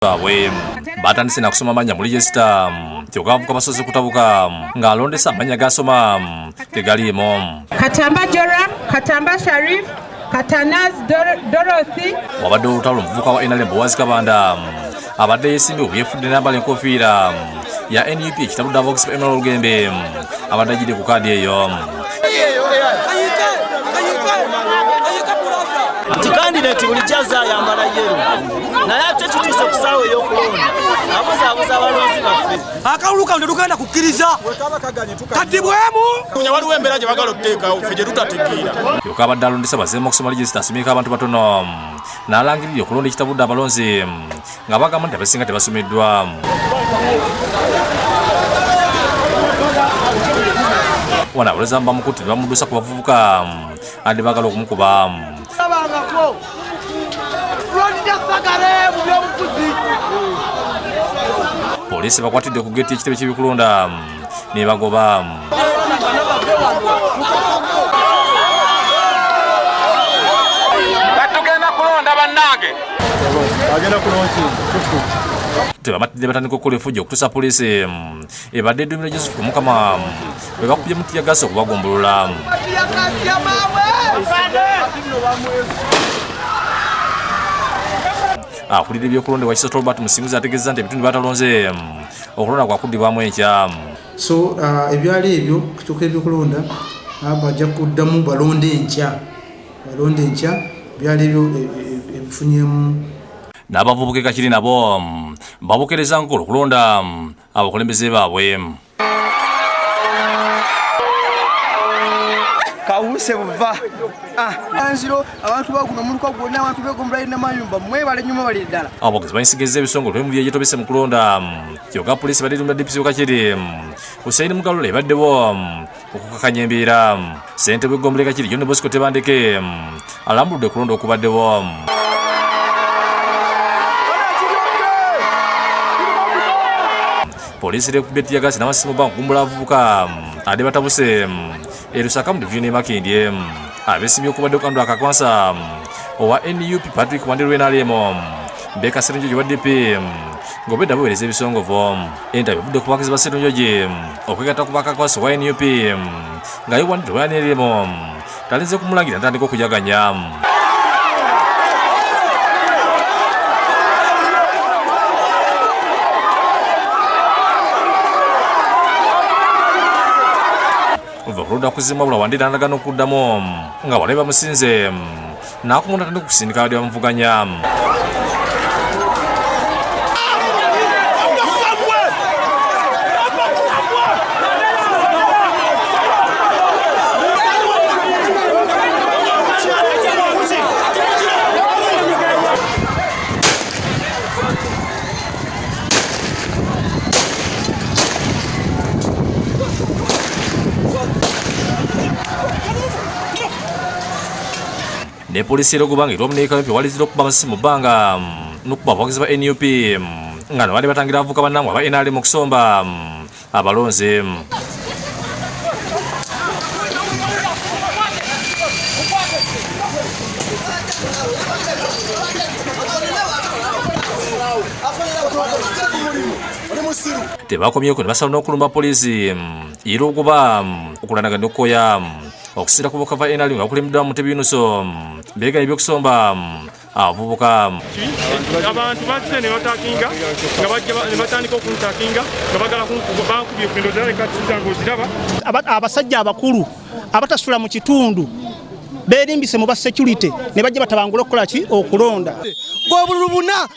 Bawe batandise na kusoma amanya mu register kyogavuka basoze kutabuka ng'alondesa amanya gasoma tegaliimo. Katamba Joram, Katamba Sharif, Katanaz Dorothy. Wabadde olutalo omuvubuka wa NRM Boaz Kabanda abadde yeesimbye obuyefudde n'ambala enkofiira ya NUP ekitabo Davox Emerald Lugembe abadde agidde ku kaadi eyo. Candidate bulijaza yambala yero naye ate kituuse kusaawa ey'okulonda abuza abalonzi baffe akawuluka ndo tugenda kukkiriza kati bwemu waliwo embeera gye bagala okuteekawo ffe gye tutategeera. Yokka abadde alondesa bazeemu okusoma register asomyeko abantu batono n'alangirira okulonda ekitabudde abalonzi nga bagamba nti abasinga tebasomeddwa. Wano abalonzi abamu bamukutte ne bamuddusa ku bavubuka andi bagala okumukuba. Poliisi bakwatidde ku geeti y'ekitebe ky'ebikulonda ne bagoba. Tugenda kulonda bannange. Tebamatidde batandika okukola effujjo okutuusa poliisi ebadde eddumiro Joseph Mukama bwe bakubye mu tiyagasi okubagombolola. Akulira ebyokulonda wa Kisoto Robert Musinguzi ategeeza nti ebitundu batalonze okulonda kwakuddibwamu enkya. So ebyali ebyo kituuka ebyokulonda bajja kuddamu balonde enkya byali ebyo ebifunyemu. N'abavubuka ekakiri nabo babukereza nkola okulonda abakulembeze baabwe. kawuse buva anziro abantu baguno muluka gwonna abantu begombula ina mayumba mwebale nyuma bali ddala. Abogezi banyisigeza ebisongo lwe mu byetobese mu kulonda kyokka poliisi badde tumula DPC Kakiri Hussein Mugalula ebaddewo okukakanya embeera. Ssentebe w'eggombolola Kakiri John Bosco Tebandeke alambuludde okulonda okubaddewo. Poliisi ekubye tiyagasi n'amasimu bakugumbula abavubuka ate batabuse e Lusaka mu division Makindye. Abeesimbye okubadde okukandula akakwansa owa NUP Patrick Wandiru NRM Mbeka Sserunjogi wa DP ng'obedda buweereza ebisongovu. Entabi evudde ku bawagizi ba Sserunjogi okwegatta ku bakakwansa owa NUP nga ye Wandiru wa NRM talinze kumulangira ntandika okujaganya. Okulonda kuzimwa bula Wandira n'alagana okuddamu nga bwali bamusinze n'akumunda tandika okusindika abadde bamuvuganya. Ne poliisi era okubanga erw'omuneeka mpya walizira okuba amasisi mu bbanga n'okuba abawagizi ba NUP nga ne bali batangira abavubuka bannamwe aba NRM okusomba abalonzi. Tebakomyeko ne basala n'okulumba poliisi era okuba okulanagana okukoya okusinda ku bavubuka ba NRM nga bakulembeddwa mu Mutebi Yunuso beeganya ebyokusomba abavubuka. Abantu bazze ne batakinga nga bajja ne batandika okuntakinga nga bagala bankubye ku ndo zaleka tizango ziraba. Abasajja abakulu abatasula mu kitundu beerimbise mu ba security ne bajja batabangula okukola ki okulonda. Gobululu buna